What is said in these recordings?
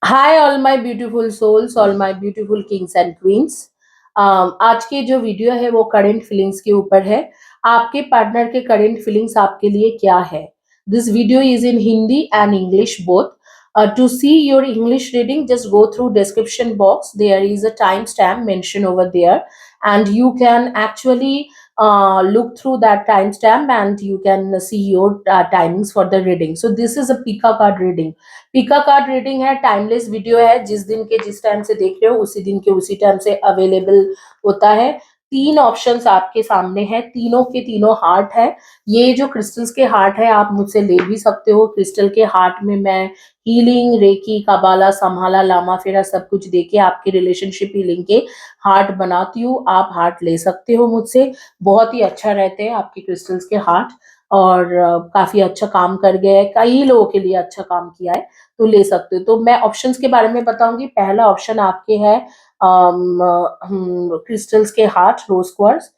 Hi all my beautiful souls, all my beautiful kings and queens. आज की जो video है वो करंट फीलिंग्स के ऊपर है। आपके पार्टनर के करंट फीलिंग्स आपके लिए क्या है? This video is in Hindi and English both. To see your English reading, just go through description box. There is a timestamp mentioned over there, and you can actually look through that timestamp and you can see your timings for the reading. So this is a Pika card reading. Pika card reading है, timeless video है, जिस दिन के जिस time से देख रहे हो उसी दिन के उसी टाइम से अवेलेबल होता है। तीन ऑप्शंस आपके सामने हैं, तीनों के तीनों हार्ट है। ये जो क्रिस्टल्स के हार्ट है आप मुझसे ले भी सकते हो। क्रिस्टल के हार्ट में मैं हीलिंग, रेकी, कबाला, संभाला, लामा फेरा सब कुछ देके आपके रिलेशनशिप हीलिंग के हार्ट बनाती हूँ। आप हार्ट ले सकते हो मुझसे, बहुत ही अच्छा रहते हैं आपके क्रिस्टल्स के हार्ट। और काफी अच्छा काम कर गए हैं, कई लोगों के लिए अच्छा काम किया है, तो ले सकते हो। तो मैं ऑप्शंस के बारे में बताऊंगी। पहला ऑप्शन आपके है क्रिस्टल्स के हार्ट, रोज क्वार्ट्ज,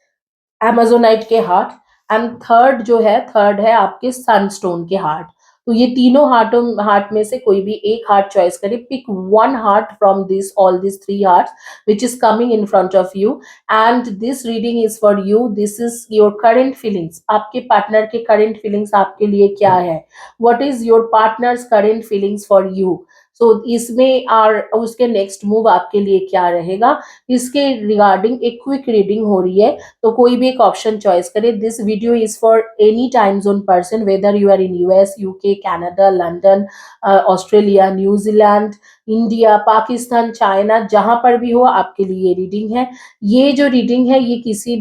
एमेजोनाइट के हार्ट। एंड थर्ड है आपके सनस्टोन के हार्ट। तो ये तीनों हार्ट में से कोई भी एक हार्ट चॉइस करें। Pick one heart from this all this three heart which is coming in front of you, and this reading is for you. This is your current feelings. आपके पार्टनर के current feelings आपके लिए क्या है? What is your partner's current feelings for you? So इसमें और उसके next move आपके लिए क्या रहेगा, इसके रिगार्डिंग एक क्विक रीडिंग हो रही है। तो कोई भी एक ऑप्शन चॉइस करें। This video is for any time zone person, whether you are in US, UK, Canada, London, Australia, New Zealand, India, Pakistan, China, जहां पर भी हो आपके लिए ये रीडिंग है। ये जो रीडिंग है ये किसी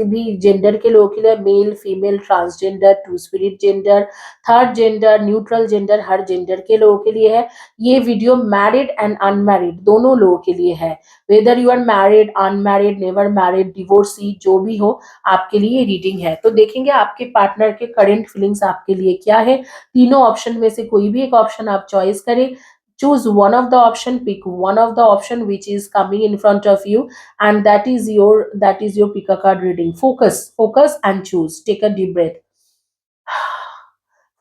भी जेंडर के लोगों के लिए, male, female, transgender, two spirit gender, third gender, neutral gender, हर जेंडर के लोगों के लिए है। ये वीडियो मैरिड एंड अनमैरिड दोनों लोगों के लिए है। Whether you are married, unmarried, never married, divorcee, जो भी हो आपके लिए रीडिंग है। तो देखेंगे आपके पार्टनर के करंट फीलिंग्स आपके लिए क्या है। तीनों ऑप्शन में से कोई भी एक ऑप्शन आप चॉइस करें। choose one of the option, pick one of the option which is coming in front of you, and that is your pick a card reading. Focus and choose. Take a deep breath,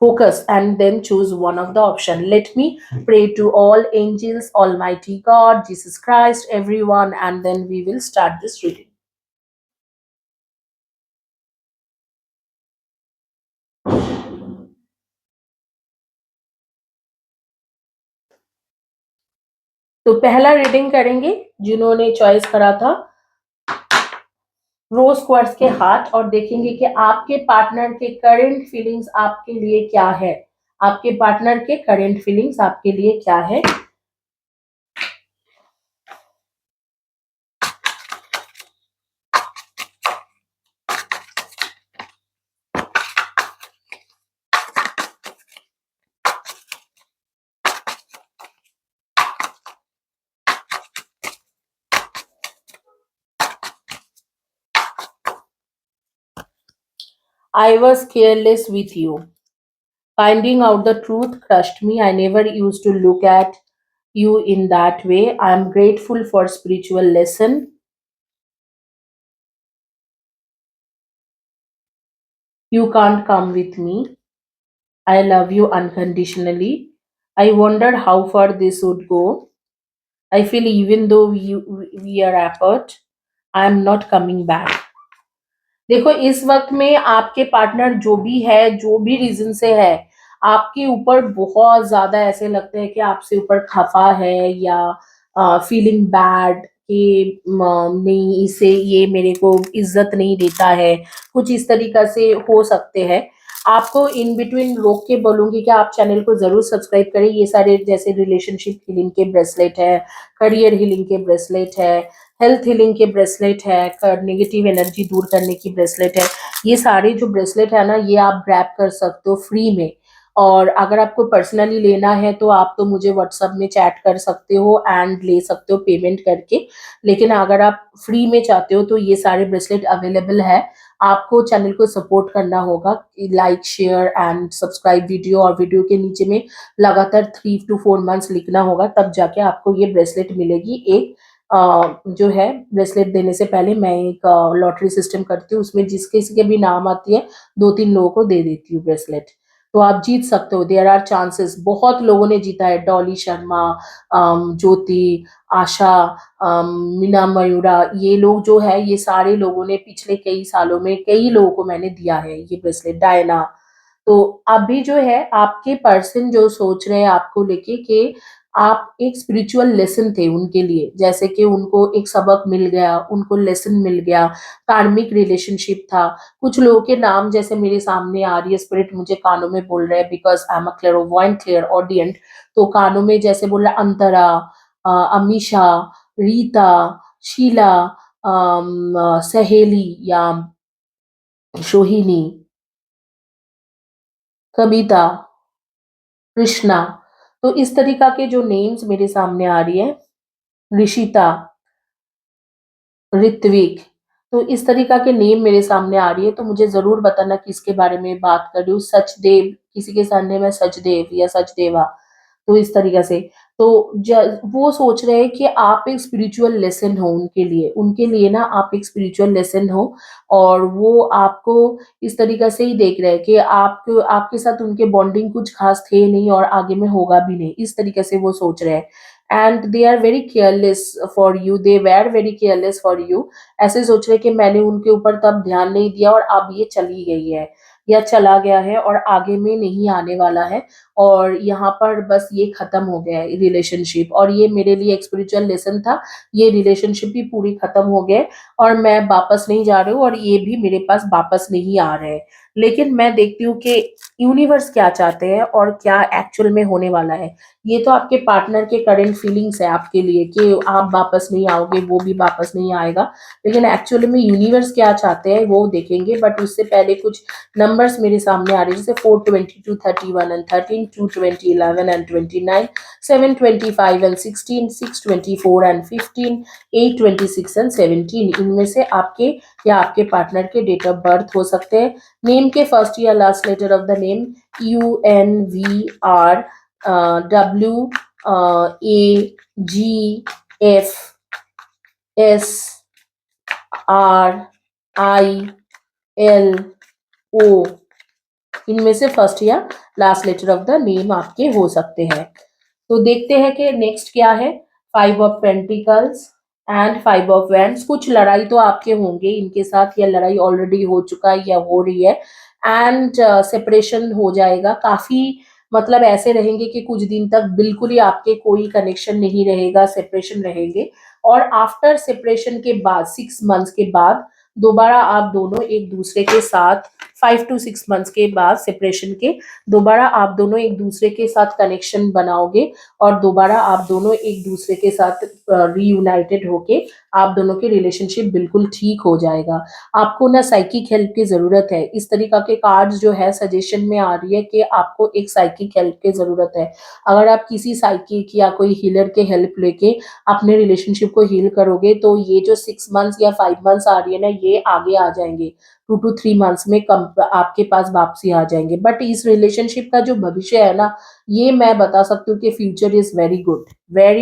focus, and then choose one of the option. Let me pray to all angels, almighty God, Jesus Christ, everyone, and then we will start this reading. तो पहला reading करेंगे जिन्होंने choice करा था रोज quartz के हाथ, और देखेंगे कि आपके पार्टनर के करंट फीलिंग्स आपके लिए क्या है। आपके पार्टनर के करंट फीलिंग्स आपके लिए क्या है। I was careless with you. Finding out the truth crushed me. I never used to look at you in that way. I am grateful for spiritual lesson. You can't come with me. I love you unconditionally. I wondered how far this would go. I feel even though we are apart, I am not coming back. देखो इस वक्त में आपके partner जो भी है, जो भी रीजन से है, आपके ऊपर बहुत ज्यादा ऐसे लगते हैं कि आपसे ऊपर खफा है, या फीलिंग बैड कि नहीं, इसे ये मेरे को इज्जत नहीं देता है, कुछ इस तरीका से हो सकते हैं। आपको इन बिटवीन रोक के बोलूंगी कि आप चैनल को जरूर सब्सक्राइब करें। ये सारे जैसे रिलेशनशिप हीलिंग के ब्रेसलेट है, करियर हीलिंग के ब्रेसलेट है, हेल्थ हीलिंग के ब्रेसलेट है, नेगेटिव एनर्जी दूर करने की ब्रेसलेट है। ये सारे जो ब्रेसलेट है ना, ये आप ग्रैब कर सकते हो फ्री में। और अगर आपको पर्सनली लेना है तो आप तो मुझे व्हाट्सएप में चैट कर सकते हो एंड ले सकते हो पेमेंट करके। लेकिन अगर आप फ्री में चाहते हो तो ये सारे ब्रेसलेट अवेलेबल है। आपको चैनल को सपोर्ट करना होगा, like, share and subscribe video, और वीडियो के नीचे में लगातार 3 to 4 मंथ्स लिखना होगा, तब जाके आपको ये ब्रेसलेट मिलेगी। एक जो है ब्रेसलेट देने से पहले मैं एक लॉटरी सिस्टम करती हूँ, उसमें जिस किसी के भी नाम आती है 2-3 लोगों को दे देती हूँ ब्रेसलेट। तो आप जीत सकते हो, देयर आर चांसेस। बहुत लोगों ने जीता है, डॉली शर्मा, ज्योति, आशा, मीना मयूरा, ये लोग जो है, ये सारे लोगों ने पिछले कई सालों में कई लोगों को मैंने दिया है ये ब्रेसलेट, डायना। तो अभी जो है आपके पर्सन जो सोच रहे हैं आपको लेके कि आप एक स्पिरिचुअल लेसन थे उनके लिए, जैसे कि उनको एक सबक मिल गया, उनको लेसन मिल गया, कार्मिक रिलेशनशिप था। कुछ लोगों के नाम जैसे मेरे सामने आ रही है, स्पिरिट मुझे कानों में बोल रहे हैं, because I am a clairvoyant, clairaudient. तो कानों में जैसे बोल रहा है अंतरा, अमीषा, रीता, शीला, सहेली या सोहिनी, कविता, कृष्णा। तो इस तरीका के जो नेम्स मेरे सामने आ रही है, ऋषिता, ऋत्विक, तो इस तरीका के नेम मेरे सामने आ रही है, तो मुझे जरूर बताना किसके बारे में बात कर रही हूँ। सचदेव, किसी के सरनेम है सचदेव या सचदेवा, तो इस तरीके से। तो वो सोच रहे हैं कि आप एक स्पिरिचुअल लेसन हो उनके लिए ना आप एक स्पिरिचुअल लेसन हो। और वो आपको इस तरीका से ही देख रहे हैं कि आपको आपके साथ उनके बॉन्डिंग कुछ खास थे नहीं और आगे में होगा भी नहीं, इस तरीके से वो सोच रहे हैं। And they are very careless for you, they were very careless for you. ऐसे सोच रहे कि मैंने उनके ऊपर तब ध्यान नहीं दिया और अब ये चली गई है या चला गया है और आगे में नहीं आने वाला है, और यहाँ पर बस ये खत्म हो गया है रिलेशनशिप, और ये मेरे लिए एक स्पिरिचुअल लेसन था। ये रिलेशनशिप भी पूरी खत्म हो गए और मैं वापस नहीं जा रही हूँ और ये भी मेरे पास वापस नहीं आ रहे हैं। लेकिन मैं देखती हूँ कि यूनिवर्स क्या चाहते हैं और क्या एक्चुअल में होने वाला है। ये तो आपके पार्टनर के करंट फीलिंग्स है आपके लिए कि आप वापस नहीं आओगे, वो भी वापस नहीं आएगा। लेकिन एक्चुअली में यूनिवर्स क्या चाहते हैं वो देखेंगे, बट उससे पहले कुछ नंबर्स मेरे सामने आ रहे हैं, जैसे 422, 31 and 13, 220, 11 and 29, 725 and 16, 624 and 15, 826 and 17। इनमें से आपके या आपके पार्टनर के डेट ऑफ बर्थ हो सकते हैं। नेम के फर्स्ट या last letter of the name, UNVR, WAGFSRILO, इनमें से फर्स्ट या last letter of the name आपके हो सकते हैं। तो देखते हैं कि नेक्स्ट क्या है। 5 of pentacles and 5 of wands. कुछ लड़ाई तो आपके होंगे इनके साथ, या लड़ाई ऑलरेडी हो चुका है या हो रही है। एंड सेपरेशन हो जाएगा काफी, मतलब ऐसे रहेंगे कि कुछ दिन तक बिल्कुल ही आपके कोई कनेक्शन नहीं रहेगा, सेपरेशन रहेंगे। और आफ्टर सेपरेशन के बाद 6 मंथ्स के बाद दोबारा आप दोनों एक दूसरे के साथ, 5 to 6 मंथ्स के बाद सेपरेशन के, दोबारा आप दोनों एक दूसरे के साथ कनेक्शन बनाओगे और दोबारा आप दोनों एक दूसरे के साथ रीयूनाइटेड होके आप दोनों के रिलेशनशिप बिल्कुल ठीक हो जाएगा। आपको ना साइकिक हेल्प की जरूरत है, इस तरीका के कार्ड्स जो है सजेशन में आ रही है कि आपको एक साइकिक हेल्प की जरूरत है। अगर आप किसी साइकिक या कोई हीलर के हेल्प लेके अपने रिलेशनशिप को हील करोगे तो ये जो 6 मंथ्स या 5 मंथ्स आ रही है ना, ये आगे आ जाएंगे, 2 to 3 मंथ्स में कम आपके पास वापसी आ जाएंगे। बट इस रिलेशनशिप का जो भविष्य है ना, ये मैं बता सकती हूँ कि future is very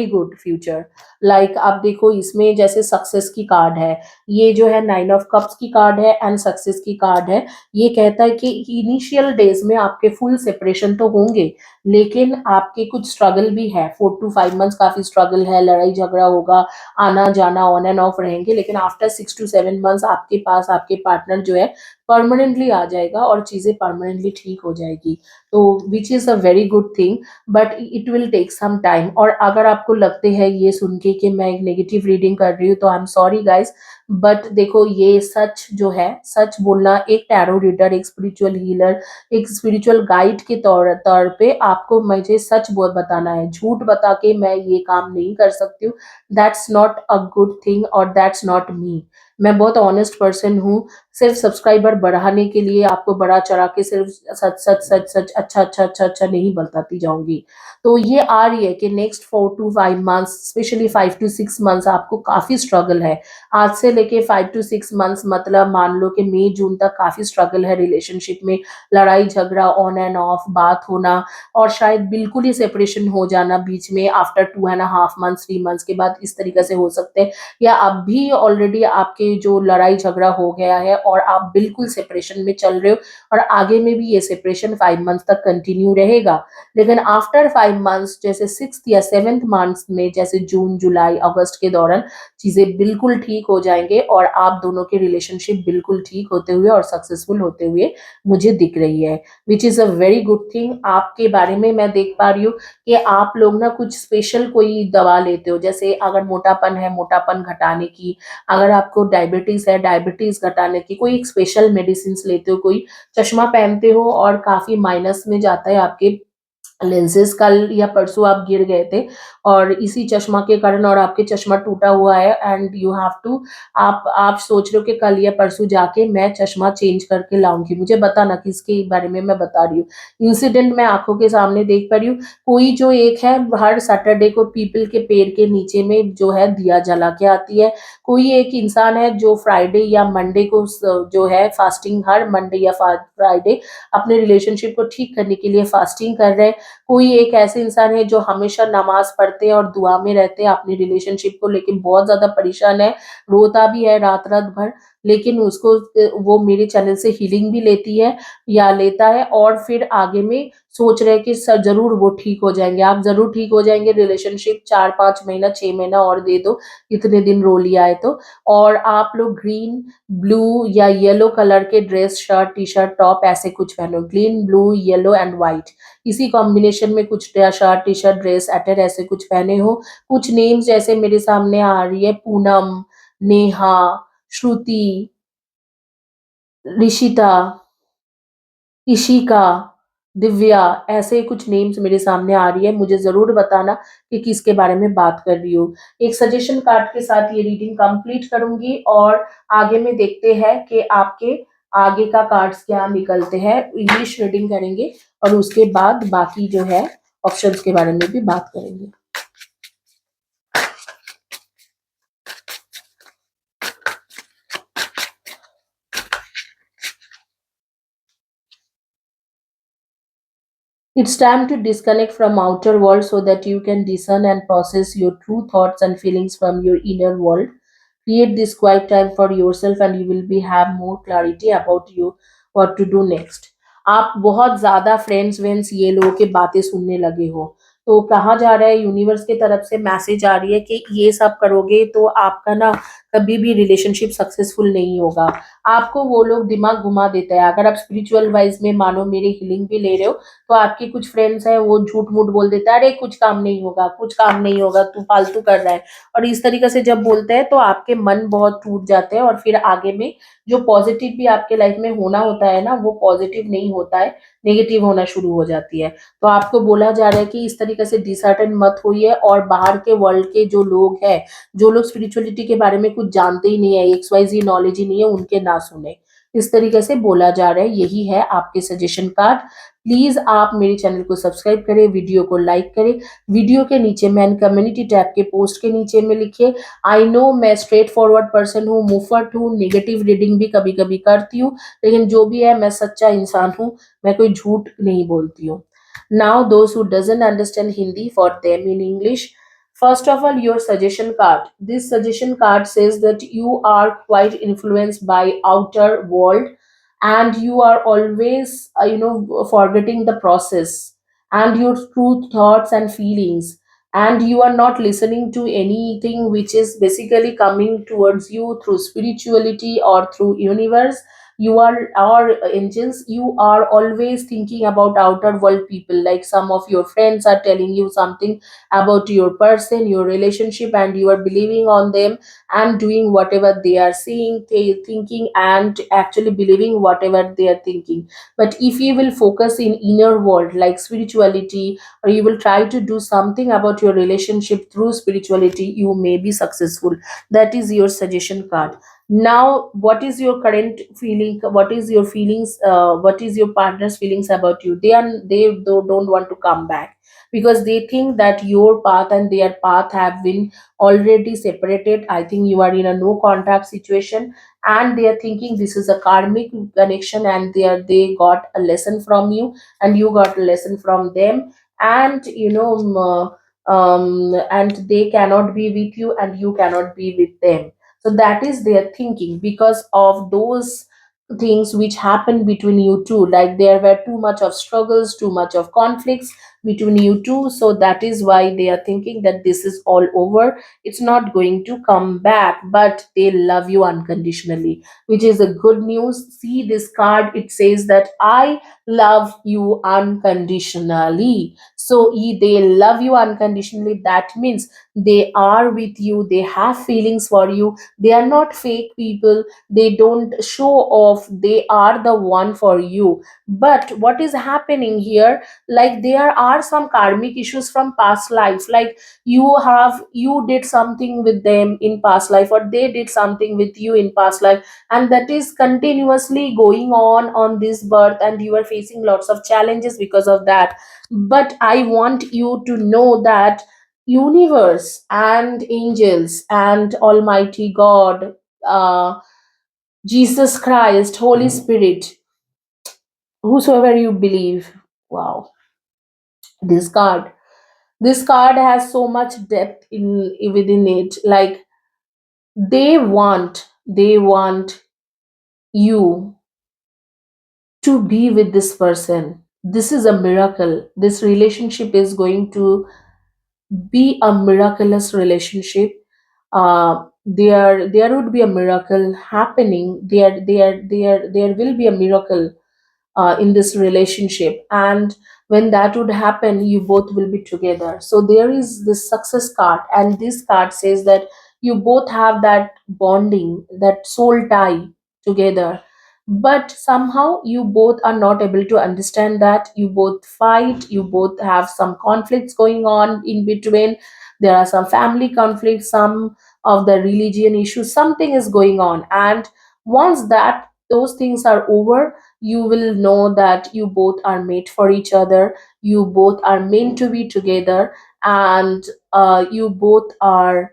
good future. Like आप देखो इसमें जैसे सक्सेस की कार्ड है, ये जो है 9 ऑफ कप्स की कार्ड है एंड सक्सेस की कार्ड है। ये कहता है कि इनिशियल डेज में आपके फुल सेपरेशन तो होंगे, लेकिन आपके कुछ स्ट्रगल भी है। 4 to 5 मंथ्स काफी स्ट्रगल है, लड़ाई झगड़ा होगा, आना जाना ऑन एंड ऑफ रहेंगे, लेकिन आफ्टर 6 to 7 मंथ्स आपके पास आपके पार्टनर जो है परमानेंटली आ जाएगा और चीजें परमानेंटली ठीक हो जाएगी। तो which is a very good thing, but it will take some time. और अगर आपको लगते हैं ये सुन के कि मैं एक नेगेटिव रीडिंग कर रही हूँ, तो I am sorry guys, but देखो ये सच जो है, सच बोलना, एक टैरो रीडर, एक स्पिरिचुअल हीलर, एक स्पिरिचुअल गाइड के तौर तौर पे आपको मुझे सच बोल बताना है। झूठ बता के मैं ये काम नहीं कर सकती हूँ, that's not a good thing और दैट्स नॉट मी। मैं बहुत ऑनेस्ट पर्सन हूँ। सिर्फ सब्सक्राइबर बढ़ाने के लिए आपको बड़ा चढ़ा के सिर्फ सच सच सच सच अच्छा अच्छा अच्छा अच्छा नहीं बताती जाऊंगी। तो ये आ रही है कि next 4 to 5 months, specially 5 to 6 months आपको काफी स्ट्रगल है। आज से लेके 5 to 6 मंथ्स, मतलब मान लो कि मई जून तक काफ़ी स्ट्रगल है रिलेशनशिप में, लड़ाई झगड़ा ऑन एंड ऑफ, बात होना और शायद बिल्कुल ही सेपरेशन हो जाना बीच में आफ्टर 2.5 मंथ्स 3 मंथ्स के बाद, इस तरीके से हो सकते हैं। या अब भी ऑलरेडी आपके जो लड़ाई झगड़ा हो गया है और आप बिल्कुल सेपरेशन में चल रहे हो और आगे में भी ये सेपरेशन 5 मंथ्स तक कंटिन्यू रहेगा। लेकिन आफ्टर 5 मंथ्स, जैसे 6th या 7th मंथ्स में, जैसे जून जुलाई अगस्त के दौरान चीजें बिल्कुल ठीक हो जाएंगे और आप दोनों के रिलेशनशिप बिल्कुल ठीक होते हुए और सक्सेसफुल होते हुए मुझे दिख रही है, विच is a very good thing. आपके बारे में मैं देख पा रही हूँ कि आप लोग ना कुछ स्पेशल कोई दवा लेते हो, जैसे अगर मोटापन है, मोटापन घटाने की, अगर आपको डायबिटीज है, डायबिटीज घटाने की कोई एक स्पेशल मेडिसिन लेते हो, कोई चश्मा पहनते हो और काफी माइनस में जाता है आपके लेंसेज। कल या परसों आप गिर गए थे और इसी चश्मा के कारण, और आपके चश्मा टूटा हुआ है एंड यू हैव टू, आप सोच रहे हो कि कल या परसों जाके मैं चश्मा चेंज करके लाऊंगी। मुझे बताना किसके बारे में मैं बता रही हूँ। इंसिडेंट मैं आंखों के सामने देख पा रही हूँ। कोई जो एक है हर सैटरडे को पीपल के पेड़ के नीचे में जो है दिया जला के आती है। कोई एक इंसान है जो फ्राइडे या मंडे को जो है फास्टिंग, हर मंडे या फ्राइडे अपने रिलेशनशिप को ठीक करने के लिए फास्टिंग कर रहे हैं। कोई एक ऐसे इंसान है जो हमेशा नमाज पढ़ते हैं और दुआ में रहते हैं, अपनी रिलेशनशिप को लेके बहुत ज्यादा परेशान है, रोता भी है रात रात भर, लेकिन उसको वो मेरे चैनल से हीलिंग भी लेती है या लेता है और फिर आगे में सोच रहे हैं कि सर जरूर वो ठीक हो जाएंगे। आप जरूर ठीक हो जाएंगे, रिलेशनशिप 4-5 महीना 6 महीना और दे दो, इतने दिन रो लिया है तो। और आप लोग ग्रीन, ब्लू या येलो कलर के dress, shirt, T shirt, top ऐसे कुछ पहनो, green, blue, yellow and white, इसी कॉम्बिनेशन में कुछ शर्ट, टी शर्ट, ड्रेस, अटर ऐसे कुछ पहने हो। कुछ नेम्स जैसे मेरे सामने आ रही है, पूनम, नेहा, श्रुति, ऋषिता, इशिका, दिव्या, ऐसे कुछ नेम्स मेरे सामने आ रही है। मुझे जरूर बताना कि किसके बारे में बात कर रही हूँ। एक सजेशन कार्ड के साथ ये रीडिंग कंप्लीट करूंगी और आगे में देखते हैं कि आपके आगे का कार्ड्स क्या निकलते हैं। इंग्लिश रीडिंग करेंगे और उसके बाद बाकी जो है ऑप्शंस के बारे में भी बात करेंगे। It's time to disconnect from outer world so that you can discern and process your true thoughts and feelings from your inner world. Create this quiet time for yourself and you will be have more clarity about you what to do next. आप बहुत ज्यादा friends vends ये लोगों के बातें सुनने लगे हो, तो कहा जा रहा है, यूनिवर्स की तरफ से मैसेज आ रही है कि ये सब करोगे तो आपका ना कभी भी रिलेशनशिप सक्सेसफुल नहीं होगा। आपको वो लोग दिमाग घुमा देता है। अगर आप स्पिरिचुअल वाइज में मानो मेरे हीलिंग भी ले रहे हो, तो आपके कुछ फ्रेंड्स हैं वो झूठ मूठ बोल देता है, अरे कुछ काम नहीं होगा, कुछ काम नहीं होगा, तू फालतू कर रहा है। और इस तरीके से जब बोलते हैं तो आपके मन बहुत टूट जाते हैं और फिर आगे में जो पॉजिटिव भी आपके लाइफ में होना होता है ना, वो पॉजिटिव नहीं होता है, नेगेटिव होना शुरू हो जाती है। तो आपको बोला जा रहा है कि इस तरीके से डिसर्टन मत होइए और बाहर के वर्ल्ड के जो लोग हैं, जो लोग स्पिरिचुअलिटी के बारे में कुछ जानते ही नहीं है, XYZ नॉलेज ही नहीं है, उनके ना सुने। इस तरीके से बोला जा रहा है। यही है आपके सजेशन कार्ड। प्लीज आप मेरे चैनल को सब्सक्राइब करें, वीडियो को लाइक करें, वीडियो के नीचे मैन कम्युनिटी टैब के पोस्ट के नीचे में लिखिए। आई नो मैं स्ट्रेट फॉरवर्ड पर्सन हूँ, मुफट हूँ, नेगेटिव रीडिंग भी कभी कभी करती हूँ, लेकिन जो भी है मैं सच्चा इंसान हूँ, मैं कोई झूठ नहीं बोलती हूँ। Now, those who doesn't understand Hindi, for them in English. First of all, your suggestion card. This suggestion card says that you are quite influenced by outer world, and you are always, forgetting the process and your true thoughts and feelings, and you are not listening to anything which is basically coming towards you through spirituality or through universe. You are our angels. You are always thinking about outer world people, like some of your friends are telling you something about your person, your relationship, and you are believing on them and doing whatever they are seeing, thinking, and actually believing whatever they are thinking. But if you will focus in inner world like spirituality, or you will try to do something about your relationship through spirituality, you may be successful. That is your suggestion card. Now what is your current feeling, what is your feelings, what is your partner's feelings about you? They don't want to come back, because they think that your path and their path have been already separated. I think you are in a no contact situation, and they are thinking this is a karmic connection, and they got a lesson from you, and you got a lesson from them. And and they cannot be with you, and you cannot be with them. So that is their thinking, because of those things which happened between you two, like there were too much of struggles, too much of conflicts between you two. So that is why they are thinking that this is all over, it's not going to come back. But they love you unconditionally, which is a good news. See this card, it says that I love you unconditionally. So they love you unconditionally, that means they are with you, they have feelings for you. They are not fake people, they don't show off, they are the one for you. But what is happening here, like there are some karmic issues from past life, like you did something with them in past life, or they did something with you in past life, and that is continuously going on this birth, and you are facing lots of challenges because of that. But I want you to know that universe and angels and almighty god, uh, Jesus Christ, Holy Spirit, whosoever you believe. Wow, this card. This card has so much depth in within it. Like they want you to be with this person. This is a miracle. This relationship is going to be a miraculous relationship. There would be a miracle happening. There will be a miracle in this relationship, and when that would happen, you both will be together. So there is this success card, and this card says that you both have that bonding, that soul tie together. But somehow you both are not able to understand that. You both fight, you both have some conflicts going on in between. There are some family conflicts, some of the religion issues, something is going on. And once that those things are over, you will know that you both are made for each other, you both are meant to be together, and you both are,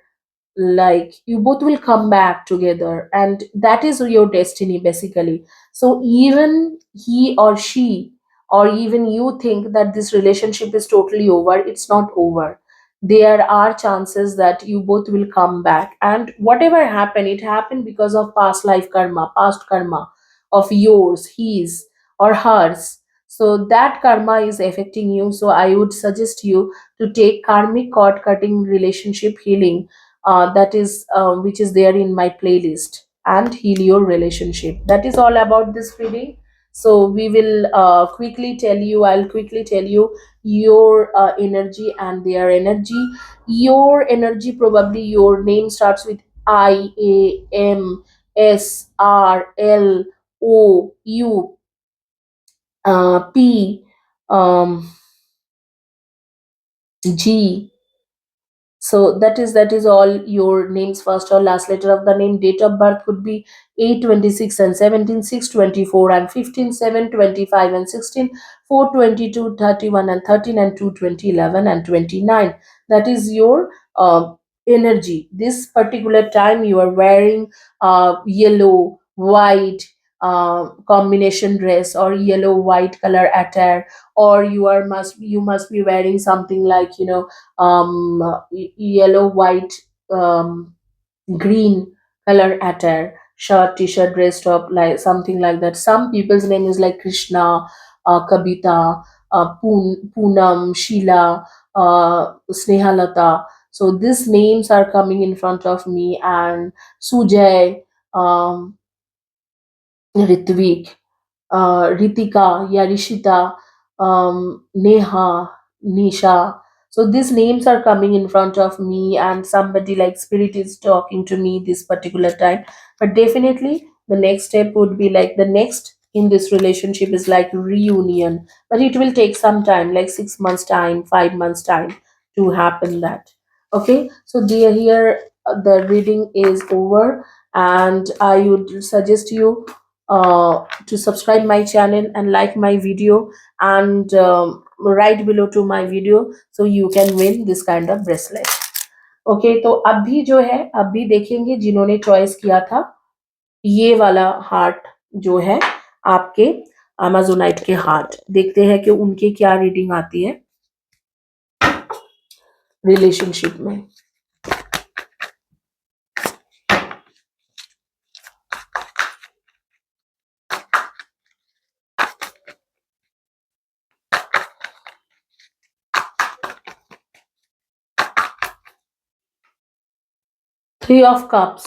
like, you both will come back together, and that is your destiny basically. So even he or she, or even you think that this relationship is totally over, it's not over. There are chances that you both will come back, and whatever happened, it happened because of past life karma, past karma of yours, his or hers. So that karma is affecting you. So I would suggest you to take karmic cord cutting relationship healing, that is which is there in my playlist, and heal your relationship. That is all about this reading. So we will I'll quickly tell you your energy and their energy. Your energy, probably your name starts with IAMSRLOU, P, G. So that is all your name's first or last letter of the name. Date of birth would be 8/26 and 17, 6/24 and 15, 7/25 and 16, 4/22, 31 and 13, and 2/20, 11 and 29. That is your energy. This particular time you are wearing yellow, white combination dress, or yellow white color attire, or you must be wearing something like, yellow, white, um, green color attire, shirt, t-shirt, dress top, like something like that. Some people's name is like Krishna, Kabita, Poonam, Sheila, Snehalata. So these names are coming in front of me, and Sujay, um, Ritvik, Ritika, Yarishita, Neha, Nisha. So these names are coming in front of me, and somebody like spirit is talking to me this particular time. But definitely, the next step would be like the next in this relationship is like reunion, but it will take some time, like 6 months time, 5 months time to happen. That okay. So dear, here the reading is over, and I would suggest you to subscribe my channel and like my video, and write below to my video so you can win this kind of bracelet. Okay, तो अभी जो है अभी देखेंगे जिन्होंने choice किया था ये वाला हार्ट जो है आपके अमेजोनाइट के हार्ट, देखते हैं कि उनकी क्या रीडिंग आती है रिलेशनशिप में। Three of cups,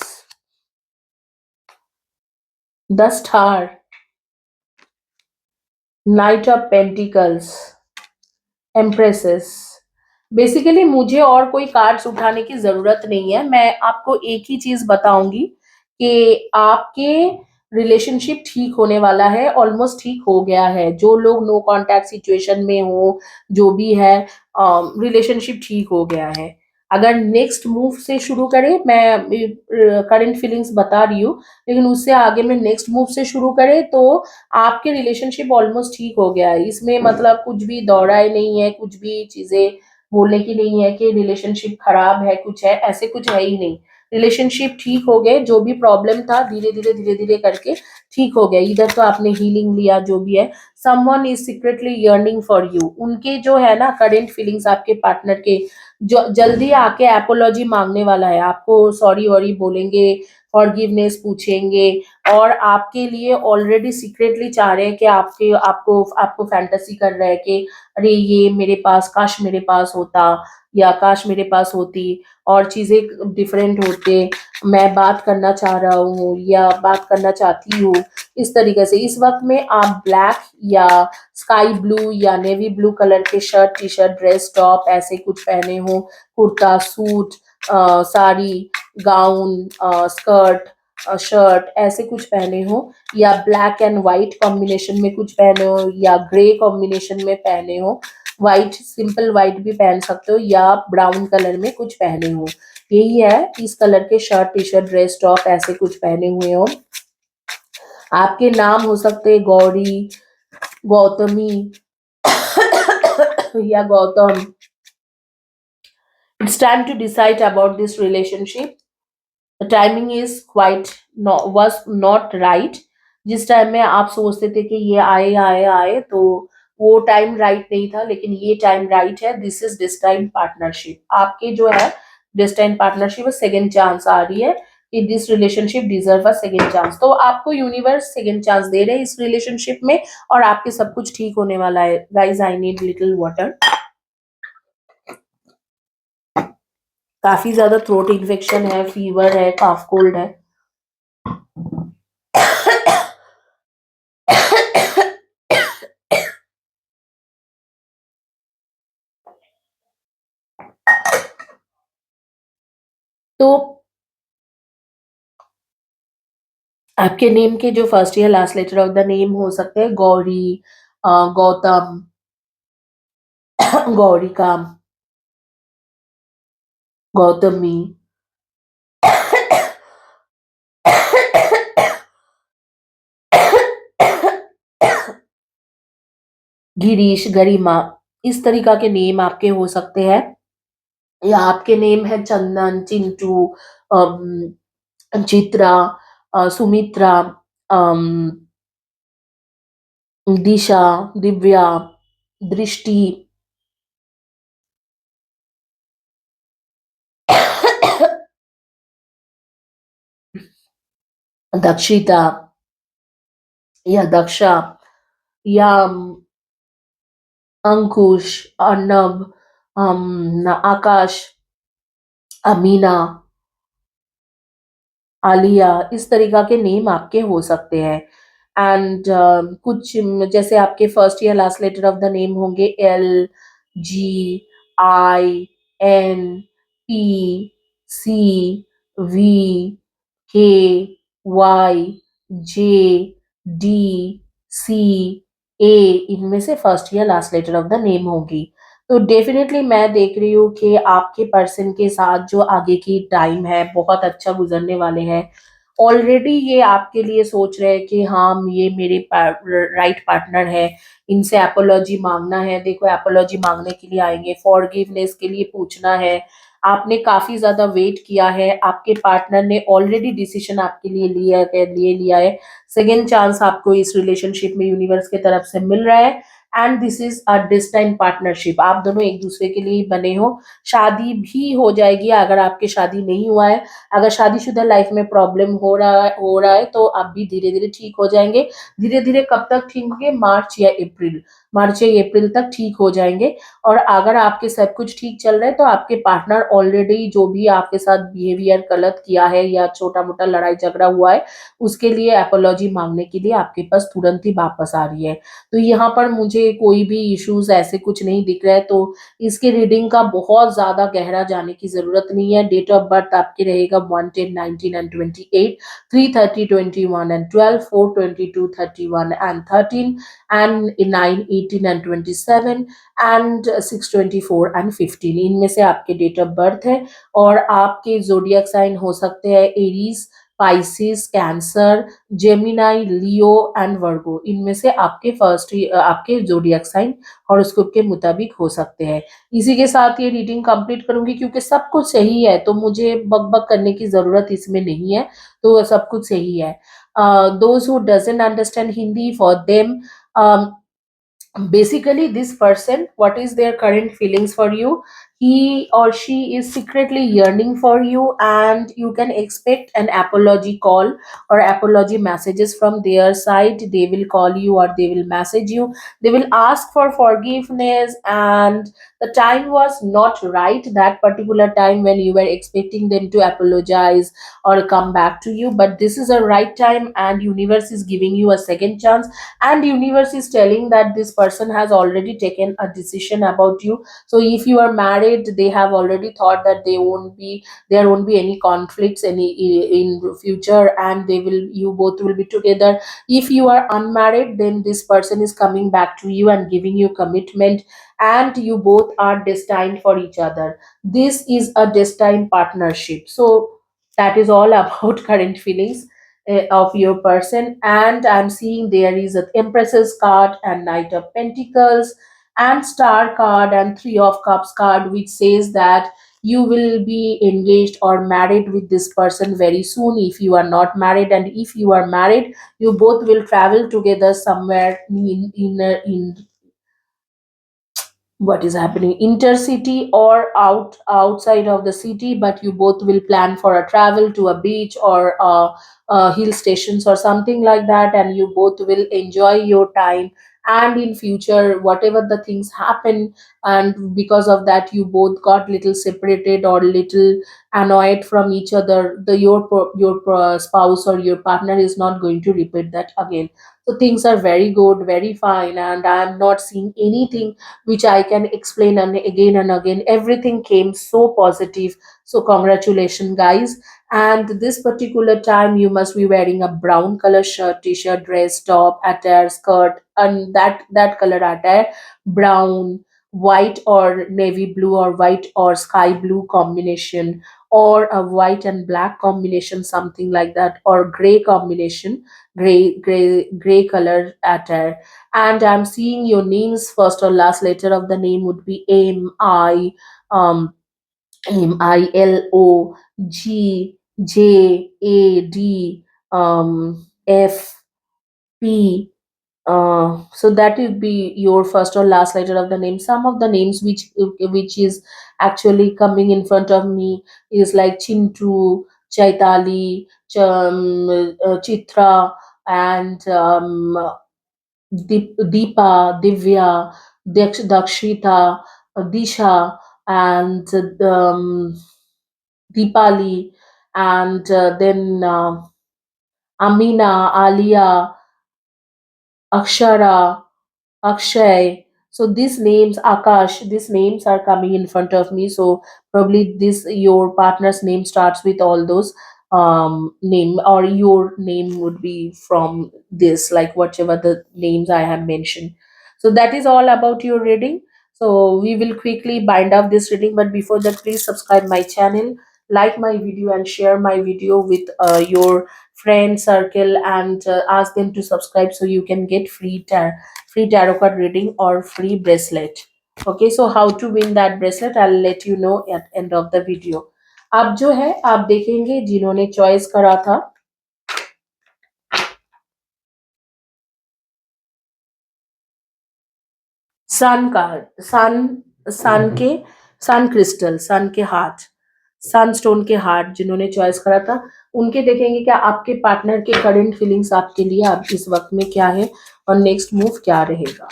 the star, night of pentacles, एम्प्रेसेस। Basically मुझे और कोई कार्ड्स उठाने की जरूरत नहीं है, मैं आपको एक ही चीज बताऊंगी कि आपके रिलेशनशिप ठीक होने वाला है, ऑलमोस्ट ठीक हो गया है। जो लोग नो कांटेक्ट सिचुएशन में हो, जो भी है, रिलेशनशिप ठीक हो गया है। अगर नेक्स्ट मूव से शुरू करें, मैं करंट फीलिंग्स बता रही हूँ, लेकिन उससे आगे में नेक्स्ट मूव से शुरू करें तो आपके रिलेशनशिप ऑलमोस्ट ठीक हो गया है। इसमें मतलब कुछ भी दौड़ाए नहीं है, कुछ भी चीजें बोलने की नहीं है कि रिलेशनशिप खराब है, कुछ है, ऐसे कुछ है ही नहीं। रिलेशनशिप ठीक हो गए, जो भी प्रॉब्लम था धीरे धीरे करके ठीक हो गया। इधर तो आपने हीलिंग लिया, जो भी है। Someone is secretly yearning for you, उनके जो है ना करेंट फीलिंग्स आपके पार्टनर के, जो जल्दी आके एपोलॉजी मांगने वाला है, आपको सॉरी वॉरी बोलेंगे, फॉरगिवनेस पूछेंगे, और आपके लिए ऑलरेडी सीक्रेटली चाह रहे हैं कि आपके आपको आपको फैंटेसी कर रहे हैं कि अरे ये मेरे पास, काश मेरे पास होता, या काश मेरे पास होती, और चीजें डिफरेंट होते, मैं बात करना चाह रहा हूँ या बात करना चाहती हूँ। इस तरीके से इस वक्त में आप ब्लैक या स्काई ब्लू या नेवी ब्लू कलर के shirt, T shirt, dress, top ऐसे कुछ पहने हो, kurta, suit, sari, gown, skirt, shirt ऐसे कुछ पहने हो, या ब्लैक एंड व्हाइट कॉम्बिनेशन में कुछ पहने हो, या ग्रे कॉम्बिनेशन में पहने हो, व्हाइट, सिंपल व्हाइट भी पहन सकते हो, या ब्राउन कलर में कुछ पहने हो। यही है, इस कलर के shirt, T shirt, dress, top ऐसे कुछ पहने हुए हो। आपके नाम हो सकते हैं गौरी, गौतमी या Gautam. It's time to decide about this relationship. The timing is quite was not right. जिस टाइम में आप सोचते थे कि ये आए आए आए, तो वो टाइम राइट नहीं था, लेकिन ये टाइम राइट है। दिस इज डिस्टाइंड पार्टनरशिप, आपके जो है डिस्टाइंड पार्टनरशिप, सेकेंड चांस आ रही है कि this relationship deserve a second chance. तो आपको यूनिवर्स सेकेंड चांस दे रहे हैं इस रिलेशनशिप में, और आपके सब कुछ ठीक होने वाला है। Guys I need little water. काफी ज्यादा थ्रोट इन्फेक्शन है, फीवर है, काफ कोल्ड है। तो आपके नेम के जो फर्स्ट या last letter of the name हो सकते हैं गौरी, गौतम, गौरिका, गौतमी, गिरीश, गरिमा। इस तरीका के नेम आपके हो सकते हैं, या आपके नेम है चंदन, चिंटू, चित्रा, सुमित्रा, अम, दिशा, दिव्या, दृष्टि, दक्षिता या दक्षा, या अंकुश, अर्णव, आकाश, अमीना, आलिया। इस तरीका के नेम आपके हो सकते हैं। एंड कुछ जैसे आपके फर्स्ट या last letter of the name होंगे L, G, I, N, P, C, V, K, Y, J, D, C, A, इनमें से फर्स्ट या last letter of the name होगी। तो डेफिनेटली मैं देख रही हूँ कि आपके पर्सन के साथ जो आगे की टाइम है बहुत अच्छा गुजरने वाले हैं। ऑलरेडी ये आपके लिए सोच रहे हैं कि हाँ, ये मेरे राइट पार्टनर है, इनसे एपोलॉजी मांगना है। देखो, एपोलॉजी मांगने के लिए आएंगे, फॉरगिवनेस के लिए पूछना है। आपने काफी ज्यादा वेट किया है, आपके पार्टनर ने ऑलरेडी डिसीजन आपके लिए लिया है। सेकेंड चांस आपको इस रिलेशनशिप में यूनिवर्स की तरफ से मिल रहा है। And this is a destine partnership, आप दोनों एक दूसरे के लिए ही बने हो। शादी भी हो जाएगी अगर आपकी शादी नहीं हुआ है। अगर शादीशुदा लाइफ में प्रॉब्लम हो रहा है तो आप भी धीरे धीरे ठीक हो जाएंगे। धीरे धीरे कब तक ठीक होंगे? मार्च या अप्रैल तक ठीक हो जाएंगे। और अगर आपके सब कुछ ठीक चल रहा है तो आपके पार्टनर ऑलरेडी जो भी आपके साथ बिहेवियर गलत किया है या छोटा मोटा लड़ाई झगड़ा हुआ है, उसके लिए अपोलॉजी मांगने के लिए आपके पास तुरंत ही वापस आ रही है। तो यहाँ पर मुझे कोई भी इश्यूज ऐसे कुछ नहीं दिख रहा है, तो इसके रीडिंग का बहुत ज्यादा गहरा जाने की जरूरत नहीं है। डेट ऑफ बर्थ आपके रहेगा 1, 10, 19 and 28, 3, 30, 21 and 12, 4, 22, 31 and 13, and 9, 18 and 27 and 6, 24 and 15, इनमें से आपके डेट ऑफ बर्थ है। और आपके जोडियक साइन हो सकते हैं Aries, Pisces, cancer, Gemini, Leo and वर्गो। इनमें से आपके जोडियक साइन हॉरोस्कोप के मुताबिक हो सकते हैं। इसी के साथ ये रीडिंग कंप्लीट करूंगी, क्योंकि सब कुछ सही है तो मुझे बक बक करने की जरूरत इसमें नहीं है। तो सब कुछ सही है। Those who doesn't understand Hindi, for them, basically this person, what is their current feelings for you? He or she is secretly yearning for you, and you can expect an apology call or apology messages from their side. They will call you or they will message you. They will ask for forgiveness, and the time was not right, that particular time when you were expecting them to apologize or come back to you. But this is a right time, and universe is giving you a second chance, and universe is telling that this person has already taken a decision about you. So if you are married, they have already thought that there won't be any conflicts any in future, and you both will be together. If you are unmarried, then this person is coming back to you and giving you commitment, and you both are destined for each other. This is a destined partnership. So that is all about current feelings of your person. And I'm seeing there is an empress's card and knight of pentacles and star card and three of cups card, which says that you will be engaged or married with this person very soon if you are not married. And if you are married, you both will travel together somewhere in what is happening intercity or outside of the city, but you both will plan for a travel to a beach or hill stations or something like that, and you both will enjoy your time. And in future, whatever the things happen, and because of that you both got little separated or little annoyed from each other, your spouse or your partner is not going to repeat that again. So things are very good, very fine, and I am not seeing anything which I can explain and again. Everything came so positive. So congratulations, guys. And this particular time, you must be wearing a brown color shirt, t-shirt, dress, top, attire, skirt, and that color attire, brown, white or navy blue, or white or sky blue combination, or a white and black combination, something like that, or gray combination, gray color attire. And I'm seeing your names, first or last letter of the name would be um MILOGJAD FP. So that would be your first or last letter of the name. Some of the names which is actually coming in front of me is like Chintu, Chaitali, Chitra, and Deepa, Divya, Dakshita, Disha, and Deepali, and then Amina, Alia, Akshara, Akshay. So these names, Akash, these names are coming in front of me. So probably this your partner's name starts with all those name, or your name would be from this, like whatever the names I have mentioned. So that is all about your reading. So we will quickly bind up this reading, but before that, please subscribe my channel, like my video and share my video with your friend circle, and ask them to subscribe so you can get free tarot card reading or free bracelet. Okay, so how to win that bracelet, I'll let you know at end of the video. अब जो है आप देखेंगे जिन्होंने choice करा था सन का, सन, सन के, सन क्रिस्टल, सन के हार्ट, सन स्टोन के हार्ट जिन्होंने चॉइस करा था, उनके देखेंगे क्या आपके पार्टनर के करंट फीलिंग्स आपके लिए अब इस वक्त में क्या है और नेक्स्ट मूव क्या रहेगा।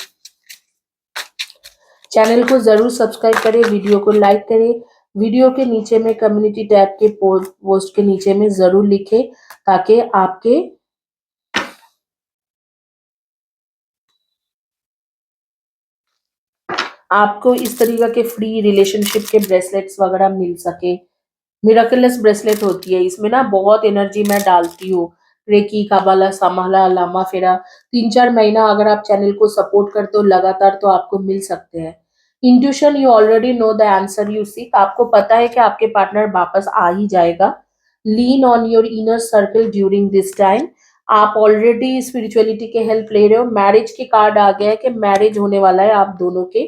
चैनल को जरूर सब्सक्राइब करें, वीडियो को लाइक करें, वीडियो के नीचे में कम्युनिटी टैब के पोस्ट के नीचे में जरूर लिखें ताकि आपको इस तरीके के फ्री रिलेशनशिप के ब्रेसलेट्स वगैरह मिल सके। मिराकलस ब्रेसलेट होती है, इसमें ना बहुत एनर्जी मैं डालती हूँ, रेकी, काबाला, समाला, लामा फेरा। 3-4 महीना अगर आप चैनल को सपोर्ट करते हो लगातार तो आपको मिल सकते हैं। Intuition, you already know the answer you seek, आपको पता है कि आपके पार्टनर वापस आ ही जाएगा। Lean on your inner circle during this time, आप ऑलरेडी स्पिरिचुअलिटी के हेल्प ले रहे हो। मैरिज के कार्ड आ गया है कि मैरिज होने वाला है आप दोनों के,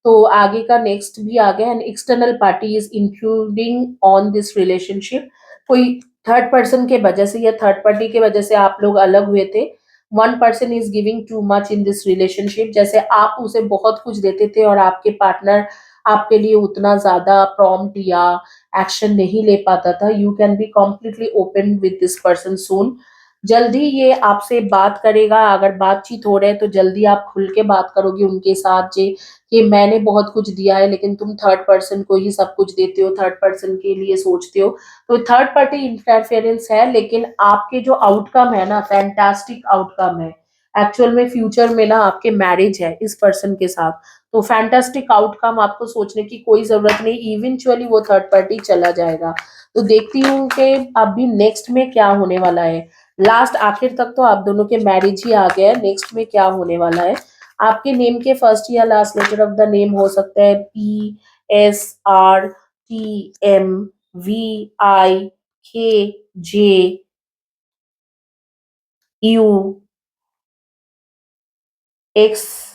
तो आगे का नेक्स्ट भी आ गया। And external party is including on this relationship, कोई थर्ड पर्सन के वजह से या थर्ड पार्टी के वजह से आप लोग अलग हुए थे। One person is giving too much in this relationship, जैसे आप उसे बहुत कुछ देते थे और आपके पार्टनर आपके लिए उतना ज्यादा प्रॉम्प्ट या एक्शन नहीं ले पाता था। You can be completely open with this person soon, जल्दी ये आपसे बात करेगा। अगर बातचीत हो रहा है तो जल्दी आप खुल के बात करोगे उनके साथ जे कि मैंने बहुत कुछ दिया है लेकिन तुम थर्ड पर्सन को ही सब कुछ देते हो, थर्ड पर्सन के लिए सोचते हो। तो थर्ड पार्टी इंटरफेरेंस है, लेकिन आपके जो आउटकम है ना, फैंटास्टिक आउटकम है। एक्चुअल में फ्यूचर में ना आपके मैरिज है इस पर्सन के साथ, तो फैंटास्टिक आउटकम, आपको सोचने की कोई जरूरत नहीं, इवेंचुअली वो थर्ड पार्टी चला जाएगा। तो देखती हूँ कि अभी नेक्स्ट में क्या होने वाला है। लास्ट आखिर तक तो आप दोनों के मैरिज ही आ गया है, नेक्स्ट में क्या होने वाला है। आपके नेम के फर्स्ट या last letter of the name हो सकता है PSRTMVIKJUXZ।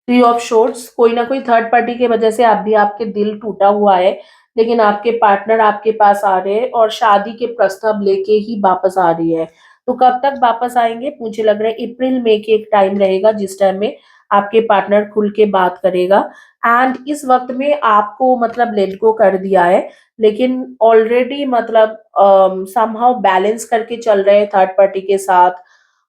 थ्री ऑफ शोर्ट्स, कोई ना कोई थर्ड पार्टी की वजह से आप भी, आपके दिल टूटा हुआ है, लेकिन आपके पार्टनर आपके पास आ रहे हैं और शादी के प्रस्ताव लेके ही वापस आ रही है। तो कब तक वापस आएंगे, मुझे लग रहा है अप्रैल मई के एक टाइम रहेगा जिस टाइम में आपके पार्टनर खुल के बात करेगा। एंड इस वक्त में आपको मतलब लेट गो कर दिया है, लेकिन ऑलरेडी मतलब समहाउ बैलेंस करके चल रहे हैं थर्ड पार्टी के साथ,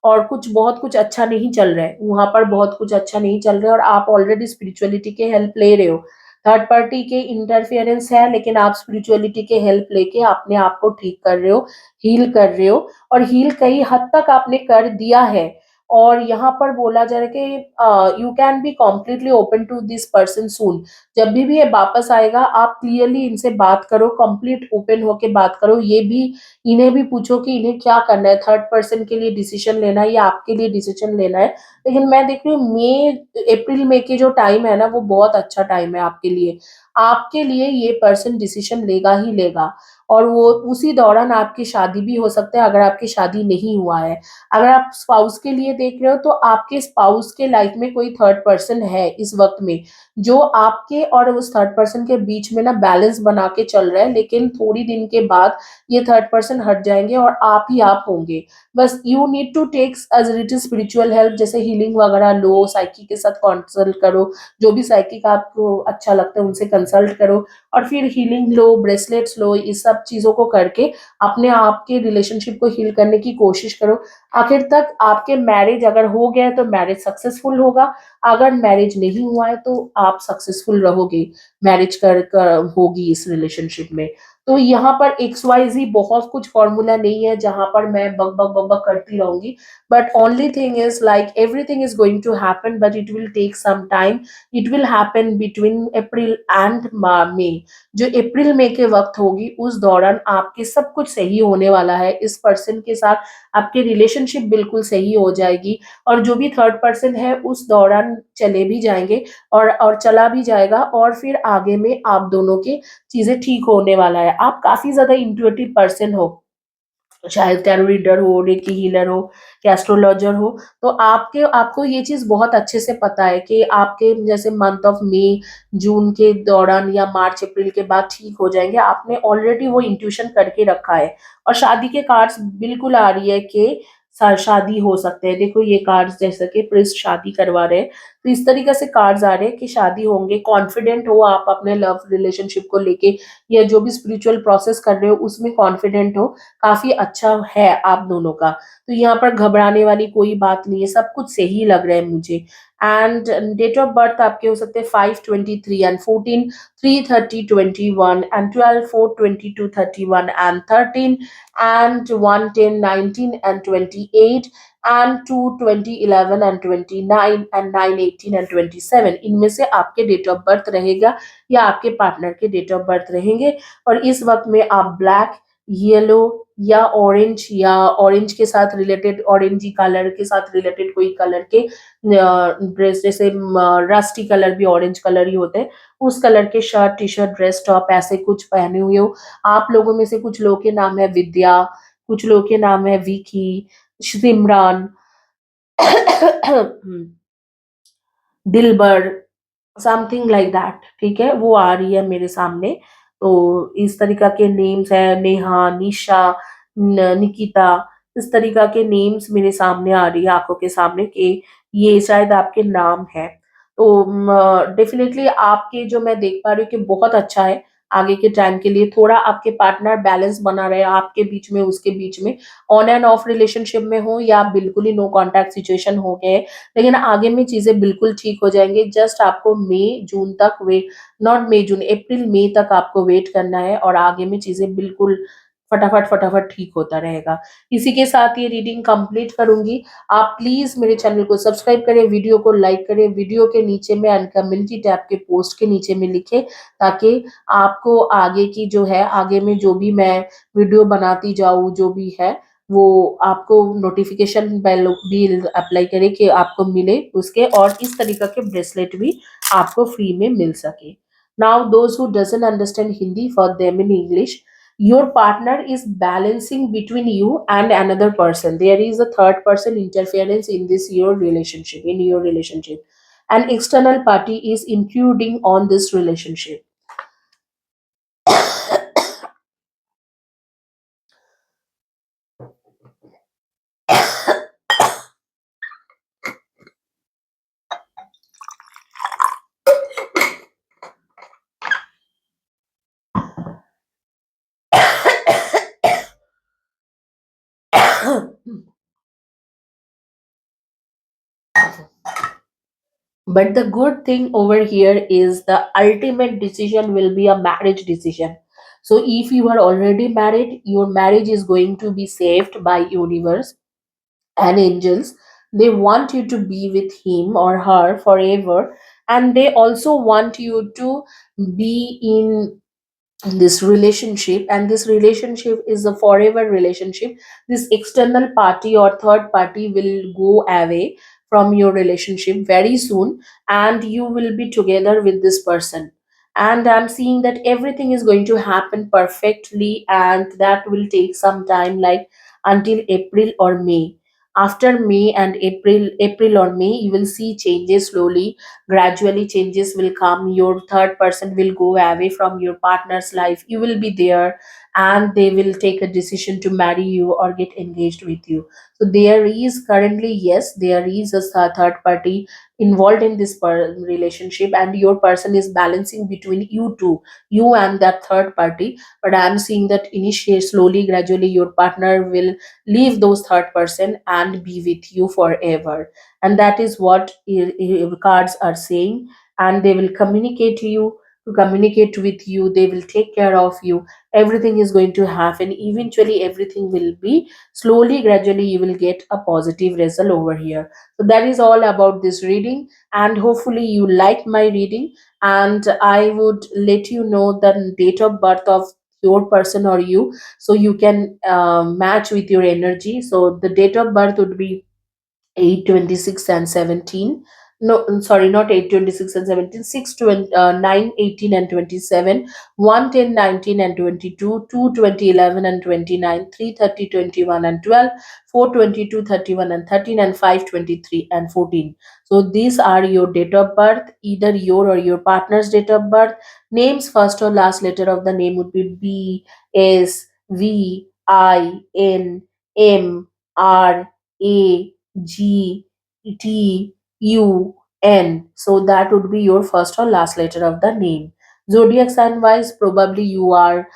और कुछ बहुत कुछ अच्छा नहीं चल रहा है वहां पर, बहुत कुछ अच्छा नहीं चल रहा है और आप ऑलरेडी स्पिरिचुअलिटी के हेल्प ले रहे हो। थर्ड पार्टी के इंटरफेरेंस है, लेकिन आप स्पिरिचुअलिटी के हेल्प लेके अपने आप को ठीक कर रहे हो, हील कर रहे हो, और हील कई हद तक आपने कर दिया है। और यहाँ पर बोला जा रहा है कि you can be completely open to this person soon. जब भी ये वापस आएगा आप क्लियरली इनसे बात करो, कंप्लीट ओपन होके बात करो। ये भी, इन्हें भी पूछो कि इन्हें क्या करना है, थर्ड पर्सन के लिए डिसीजन लेना है या आपके लिए डिसीजन लेना है। लेकिन मैं देख रही हूँ मई, अप्रैल मई के जो टाइम है ना, वो बहुत अच्छा टाइम है आपके लिए। आपके लिए ये पर्सन डिसीजन लेगा ही लेगा, और वो उसी दौरान आपकी शादी भी हो सकता है अगर आपकी शादी नहीं हुआ है। अगर आप स्पाउस के लिए देख रहे हो तो आपके स्पाउस के लाइफ में कोई थर्ड पर्सन है इस वक्त में, जो आपके और उस थर्ड पर्सन के बीच में ना बैलेंस बना के चल रहा है, लेकिन थोड़ी दिन के बाद ये थर्ड पर्सन हट जाएंगे और आप ही आप होंगे। बस you need to take as little spiritual help, जैसे हीलिंग वगैरह लो, साइकी के साथ कंसल्ट करो, जो भी साइकिक आपको अच्छा लगता है उनसे कंसल्ट करो, और फिर हीलिंग लो, ब्रेसलेट्स लो, इस सब चीजों को करके अपने आप के रिलेशनशिप को हील करने की कोशिश करो। आखिर तक आपके मैरिज अगर हो गया है तो मैरिज सक्सेसफुल होगा, अगर मैरिज नहीं हुआ है तो आप सक्सेसफुल रहोगे, मैरिज कर होगी इस रिलेशनशिप में। तो यहाँ पर एक्स वाई जी बहुत कुछ फॉर्मूला नहीं है जहां पर मैं बक बक बक बक करती रहूंगी, but only thing is like everything is going to happen, but it will take some time. It will happen between April and May. जो अप्रैल मई के वक्त होगी उस दौरान आपके सब कुछ सही होने वाला है। इस पर्सन के साथ आपकी रिलेशनशिप बिल्कुल सही हो जाएगी, और जो भी थर्ड पर्सन है उस दौरान चले भी जाएंगे और चला भी जाएगा, और फिर आगे में आप दोनों के चीजें ठीक होने वाला है। आप काफी ज्यादा इंट्यूटिव पर्सन हो, शायद टैरो रीडर हो, रेकी हीलर हो, या एस्ट्रोलॉजर हो, तो आपके आपको ये चीज बहुत अच्छे से पता है कि आपके जैसे मंथ ऑफ मई जून के दौरान या मार्च अप्रैल के बाद ठीक हो जाएंगे। आपने ऑलरेडी वो इंट्यूशन करके रखा है, और शादी के कार्ड्स बिल्कुल आ रही है कि शादी हो सकते हैं। देखो ये कार्ड्स जैसे कि प्रिंस शादी करवा रहे हैं, तो इस तरीके से कार्ड्स आ रहे हैं कि शादी होंगे। कॉन्फिडेंट हो आप अपने लव रिलेशनशिप को लेके, या जो भी स्पिरिचुअल प्रोसेस कर रहे हो उसमें कॉन्फिडेंट हो, काफी अच्छा है आप दोनों का। तो यहाँ पर घबराने वाली कोई बात नहीं है, सब कुछ सही लग रहा है मुझे। एंड डेट ऑफ बर्थ आपके हो सकते हैं 5/23 and 14/3/30/21 and 12/4/22/31 and 13 and 1/10/19 and 28 and 2/20/11 and 29 and 9/18 and 27। इनमें से आपके डेट ऑफ बर्थ रहेगा या आपके पार्टनर के डेट ऑफ बर्थ रहेंगे। और इस वक्त में आप ब्लैक, येलो या ऑरेंज के साथ रिलेटेड, ऑरेंज कलर के साथ रिलेटेड कोई कलर के ड्रेस, जैसे रस्टी कलर भी ऑरेंज कलर ही होते हैं, उस कलर के shirt, T shirt, dress, top ऐसे कुछ पहने हुए हो। आप लोगों में से कुछ लोगों के नाम है विद्या, कुछ लोगों के नाम है विकी, सिमरान, दिलबर, समथिंग लाइक दैट, ठीक है, वो आ रही है मेरे सामने। तो इस तरीका के नेम्स है, नेहा, निशा, निकिता, इस तरीका के नेम्स मेरे सामने आ रही है आंखों के सामने कि ये शायद आपके नाम है। तो डेफिनेटली आपके जो मैं देख पा रही हूँ कि बहुत अच्छा है। आगे के टाइम के लिए थोड़ा आपके पार्टनर बैलेंस बना रहे, आपके बीच में उसके बीच में, ऑन एंड ऑफ रिलेशनशिप में हो या बिल्कुल ही नो कांटेक्ट सिचुएशन हो गए, लेकिन आगे में चीजें बिल्कुल ठीक हो जाएंगे। जस्ट आपको मई जून तक वेट, नॉट मई जून, अप्रैल मई तक आपको वेट करना है, और आगे में चीजें बिल्कुल फटाफट फटाफट ठीक होता रहेगा। इसी के साथ ये रीडिंग कंप्लीट करूंगी। आप प्लीज मेरे चैनल को सब्सक्राइब करें, वीडियो को लाइक करें, वीडियो के नीचे में एंड कम्युनिटी टैब के पोस्ट के नीचे में लिखे, ताकि आपको आगे की जो है, आगे में जो भी मैं वीडियो बनाती जाऊँ जो भी है, वो आपको नोटिफिकेशन बेल भी अप्लाई करे कि आपको मिले उसके, और इस तरीके के ब्रेसलेट भी आपको फ्री में मिल सके। Now those who doesn't understand Hindi, for them in English, your partner is balancing between you and another person. There is a third person interference in this your relationship, in your relationship. An external party is intruding on this relationship. But the good thing over here is the ultimate decision will be a marriage decision. So if you are already married, your marriage is going to be saved by universe and angels. They want you to be with him or her forever, and they also want you to be in this relationship, and this relationship is a forever relationship. This external party or third party will go away from your relationship very soon, and you will be together with this person. And I'm seeing that everything is going to happen perfectly, and that will take some time, like until April or May. After May and April or May, you will see changes slowly. Gradually changes will come, your third person will go away from your partner's life, you will be there, and they will take a decision to marry you or get engaged with you. So there is currently, yes, there is a third party involved in this relationship, and your person is balancing between you two, you and that third party. But I'm seeing that initiate slowly, gradually your partner will leave those third person and be with you forever. And that is what cards are saying, and they will communicate to you to communicate with you, they will take care of you. Everything is going to happen, eventually everything will be slowly, gradually you will get a positive result over here. So that is all about this reading, and hopefully you like my reading. And I would let you know the date of birth of your person or you, so you can match with your energy. So the date of birth would be 8, 26, and 17. No, sorry, not 8, 26, and 17. 6, 20, 9, 18, and 27. 1, 10, 19, and 22. 2, 20, 11, and 29. 3, 30, 21, and 12. 4, 22, 31, and 13. And 5, 23, and 14. So these are your date of birth, either your or your partner's date of birth. Names, first or last letter of the name would be B, S, V, I, N, M, R, A, G, T, U, N. So that would be your first or last letter of the name. Zodiac sign wise, probably you are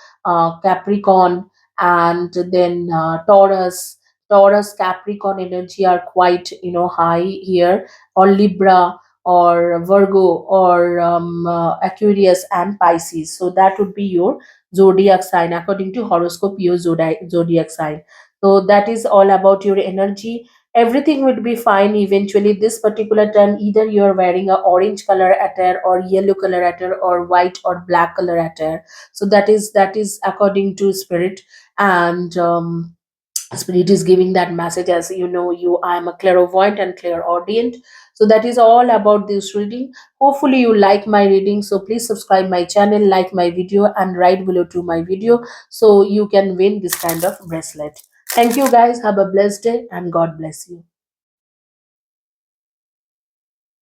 Capricorn, and then Taurus. Taurus, Capricorn energy are quite high here, or Libra, or Virgo, or Aquarius and Pisces. So that would be your zodiac sign according to horoscope, your zodiac sign. So that is all about your energy. Everything would be fine eventually. This particular time, either you're wearing a orange color attire, or yellow color attire, or white or black color attire. So that is according to spirit. And spirit is giving that message, as you know, you I am a clairvoyant and clairaudient. So that is all about this reading. Hopefully you like my reading, so please subscribe my channel, like my video, and write below to my video, so you can win this kind of bracelet. Thank you guys, have a blessed day, and God bless you.